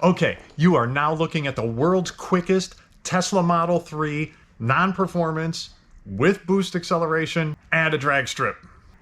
Okay, you are now looking at the world's quickest Tesla Model 3 non-performance with boost acceleration and a drag strip.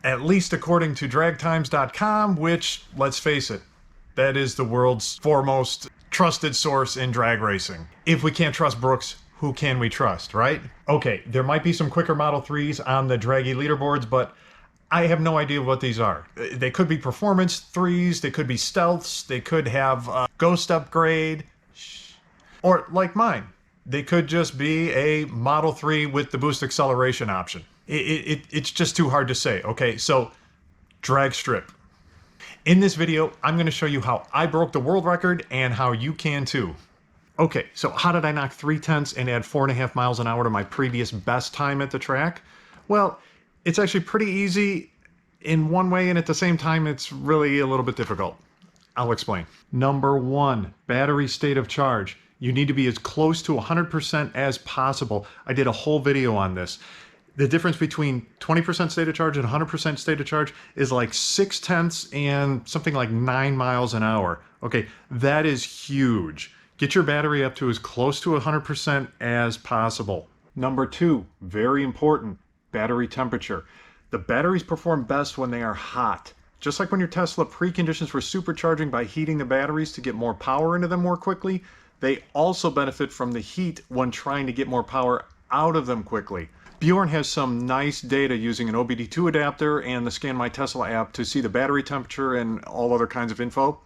At least according to dragtimes.com, which, let's face it, that is the world's foremost trusted source in drag racing. If we can't trust Brooks, who can we trust, right? Okay, there might be some quicker Model 3s on the Draggy leaderboards, but I have no idea what these are. They could be performance 3s, they could be stealths, they could have a ghost upgrade, or like mine, they could just be a Model 3 with the boost acceleration option. It's just too hard to say. Okay, so drag strip. In this video, I'm going to show you how I broke the world record and how you can too. Okay, so how did I knock 3/10 and add 4.5 miles an hour to my previous best time at the track? Well, it's actually pretty easy in one way, and at the same time, it's really a little bit difficult. I'll explain. Number one, battery state of charge. You need to be as close to 100% as possible. I did a whole video on this. The difference between 20% state of charge and 100% state of charge is like 0.6 and something like 9 miles an hour. Okay, that is huge. Get your battery up to as close to 100% as possible. Number two, very important, battery temperature. The batteries perform best when they are hot. Just like when your Tesla preconditions for supercharging by heating the batteries to get more power into them more quickly, they also benefit from the heat when trying to get more power out of them quickly. Bjorn has some nice data using an OBD2 adapter and the Scan My Tesla app to see the battery temperature and all other kinds of info.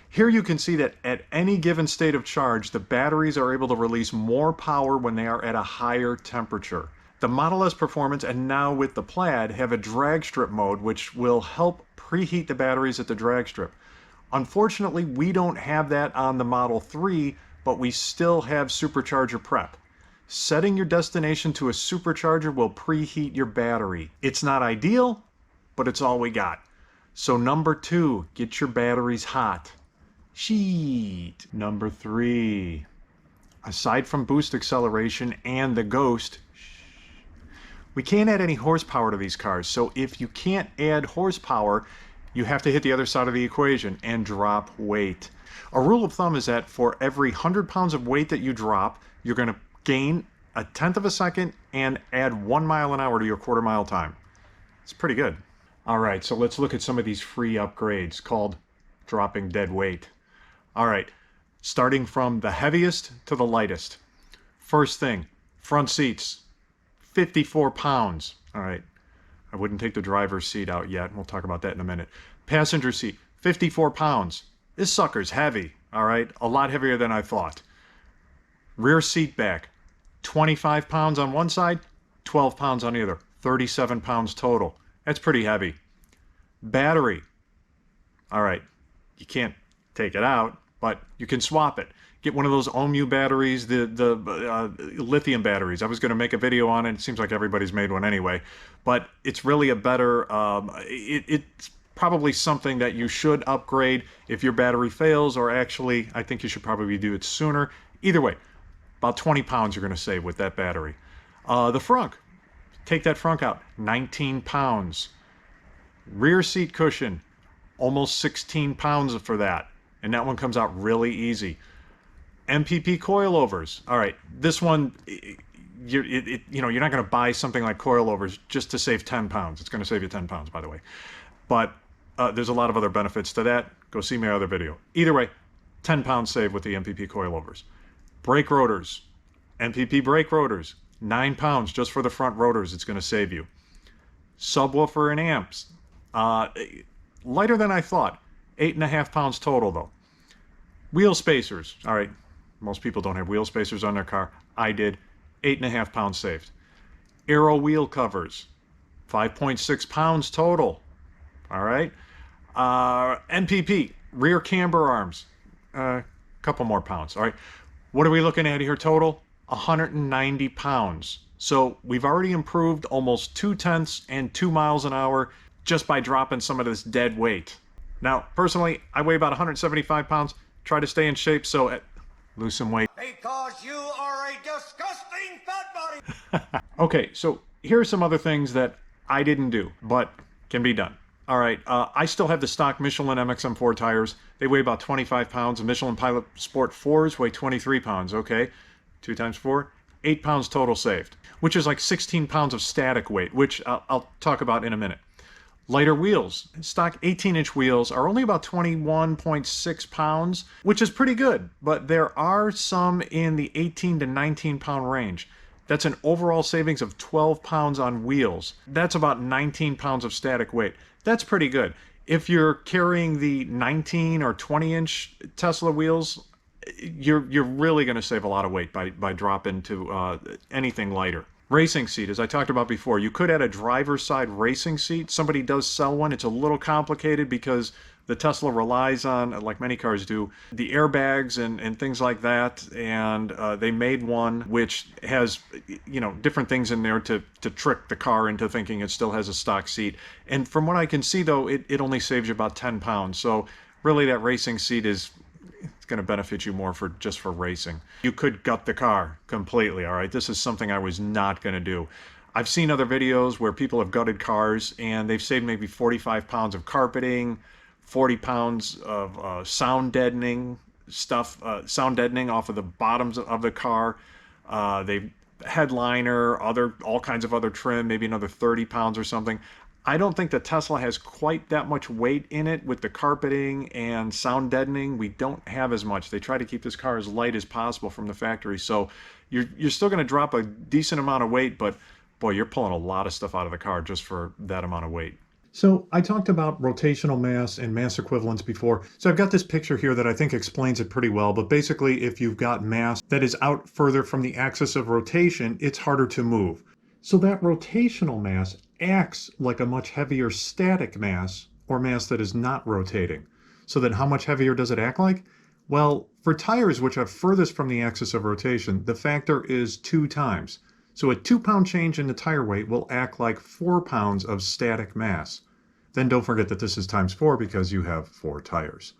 Here you can see that at any given state of charge, the batteries are able to release more power when they are at a higher temperature. The Model S Performance and now with the Plaid have a drag strip mode which will help preheat the batteries at the drag strip. Unfortunately, we don't have that on the Model 3, but we still have supercharger prep. Setting your destination to a supercharger will preheat your battery. It's not ideal, but it's all we got. So number two, get your batteries hot. Sheet. Number three, aside from boost acceleration and the Ghost, we can't add any horsepower to these cars. So if you can't add horsepower, you have to hit the other side of the equation and drop weight. A rule of thumb is that for every 100 pounds of weight that you drop, you're going to gain 1/10 of a second and add 1 mile an hour to your quarter mile time. It's pretty good. All right, so let's look at some of these free upgrades called dropping dead weight. All right, starting from the heaviest to the lightest. First thing, front seats, 54 pounds. All right, I wouldn't take the driver's seat out yet. We'll talk about that in a minute. Passenger seat, 54 pounds. This sucker's heavy, all right? A lot heavier than I thought. Rear seat back, 25 pounds on one side, 12 pounds on the other. 37 pounds total. That's pretty heavy. Battery. All right, you can't take it out, but you can swap it. Get one of those OMU batteries, the lithium batteries. I was going to make a video on it. It seems like everybody's made one anyway. But it's really a better, it's probably something that you should upgrade if your battery fails, or actually, I think you should probably do it sooner. Either way, about 20 pounds you're going to save with that battery. The frunk. Take that frunk out. 19 pounds. Rear seat cushion. Almost 16 pounds for that. And that one comes out really easy. MPP coilovers. All right, this one, you're not going to buy something like coilovers just to save 10 pounds. It's going to save you 10 pounds, by the way. But there's a lot of other benefits to that. Go see my other video. Either way, 10 pounds saved with the MPP coilovers. Brake rotors. MPP brake rotors. 9 pounds just for the front rotors. It's going to save you. Subwoofer and amps. Lighter than I thought. 8.5 pounds total, though. Wheel spacers. All right, most people don't have wheel spacers on their car. I did. 8.5 pounds saved. Aero wheel covers. 5.6 pounds total. All right. MPP, rear camber arms. A couple more pounds. All right. What are we looking at here total? 190 pounds. So we've already improved almost 0.2 and 2 miles an hour just by dropping some of this dead weight. Now, personally, I weigh about 175 pounds. Try to stay in shape, so lose some weight. Because you are a disgusting fat body. Okay, so here are some other things that I didn't do, but can be done. All right, I still have the stock Michelin MXM4 tires. They weigh about 25 pounds. The Michelin Pilot Sport 4s weigh 23 pounds, okay? 2 times 4, 8 pounds total saved, which is like 16 pounds of static weight, which I'll talk about in a minute. Lighter wheels. Stock 18-inch wheels are only about 21.6 pounds, which is pretty good, but there are some in the 18 to 19 pound range. That's an overall savings of 12 pounds on wheels. That's about 19 pounds of static weight. That's pretty good. If you're carrying the 19 or 20-inch Tesla wheels, you're really going to save a lot of weight by dropping to anything lighter. Racing seat, as I talked about before, you could add a driver's side racing seat. Somebody does sell one. It's a little complicated because the Tesla relies on, like many cars do, the airbags and things like that. And they made one which has, different things in there to trick the car into thinking it still has a stock seat. And from what I can see, though, it only saves you about 10 pounds. So really that racing seat is going to benefit you more for racing. You could gut the car completely, all right? This is something I was not going to do. I've seen other videos where people have gutted cars and they've saved maybe 45 pounds of carpeting, 40 pounds of sound deadening stuff, sound deadening off of the bottoms of the car. They headliner, all kinds of other trim, maybe another 30 pounds or something. I don't think the Tesla has quite that much weight in it with the carpeting and sound deadening. We don't have as much. They try to keep this car as light as possible from the factory. So you're still going to drop a decent amount of weight, but boy, you're pulling a lot of stuff out of the car just for that amount of weight. So I talked about rotational mass and mass equivalence before. So I've got this picture here that I think explains it pretty well. But basically, if you've got mass that is out further from the axis of rotation, it's harder to move. So that rotational mass acts like a much heavier static mass, or mass that is not rotating. So then how much heavier does it act like? Well, for tires which are furthest from the axis of rotation, the factor is 2 times. So a 2-pound change in the tire weight will act like 4 pounds of static mass. Then don't forget that this is times 4 because you have 4 tires.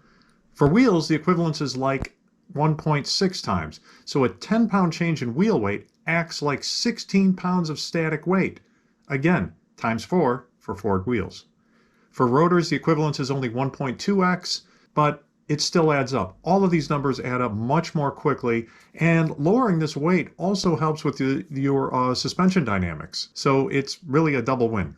For wheels, the equivalence is like 1.6 times. So a 10-pound change in wheel weight acts like 16 pounds of static weight. Again, times 4 for Ford wheels. For rotors, the equivalence is only 1.2x, but it still adds up. All of these numbers add up much more quickly, and lowering this weight also helps with your suspension dynamics. So it's really a double win.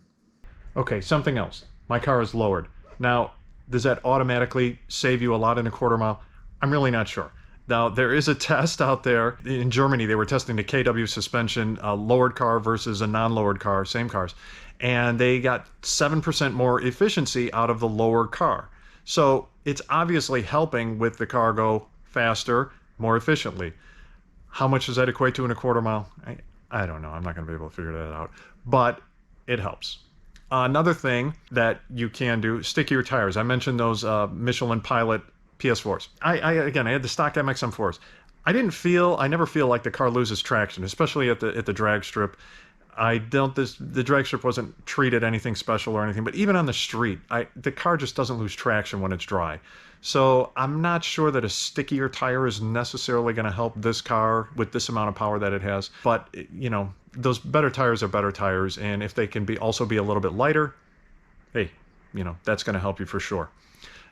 Okay, something else. My car is lowered. Now, does that automatically save you a lot in a quarter mile? I'm really not sure. Now, there is a test out there. In Germany, they were testing the KW suspension, a lowered car versus a non-lowered car, same cars. And they got 7% more efficiency out of the lower car. So it's obviously helping with the car go faster, more efficiently. How much does that equate to in a quarter mile? I don't know. I'm not going to be able to figure that out. But it helps. Another thing that you can do, stickier tires. I mentioned those Michelin Pilot PS4s. I had the stock MXM4s. I never feel like the car loses traction, especially at the drag strip. The drag strip wasn't treated anything special or anything, but even on the street, the car just doesn't lose traction when it's dry. So I'm not sure that a stickier tire is necessarily going to help this car with this amount of power that it has. But, those better tires are better tires. And if they can also be a little bit lighter, hey, that's going to help you for sure.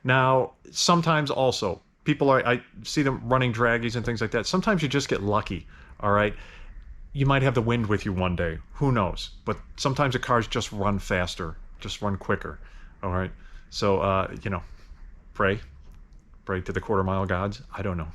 Now, sometimes also, I see them running draggies and things like that. Sometimes you just get lucky, all right? You might have the wind with you one day. Who knows? But sometimes the cars just run faster, just run quicker, all right? So, pray to the quarter mile gods. I don't know.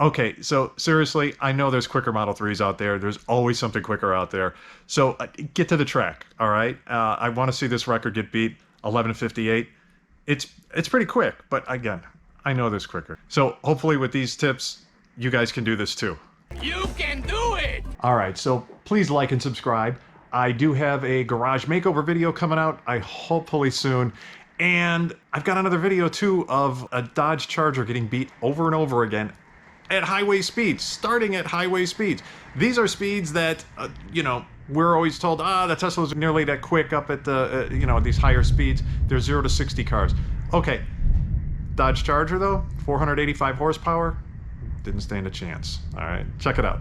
Okay, so seriously, I know there's quicker Model 3s out there. There's always something quicker out there. So get to the track, all right? I want to see this record get beat, 11:58. It's pretty quick, but again, I know there's quicker. So hopefully with these tips, you guys can do this too. You can do it! All right, so please like and subscribe. I do have a garage makeover video coming out, hopefully soon. And I've got another video too of a Dodge Charger getting beat over and over again at highway speeds, starting at highway speeds. These are speeds that, we're always told, the Tesla's nearly that quick up at the, these higher speeds. They're 0 to 60 cars. Okay, Dodge Charger though, 485 horsepower, didn't stand a chance. All right, check it out.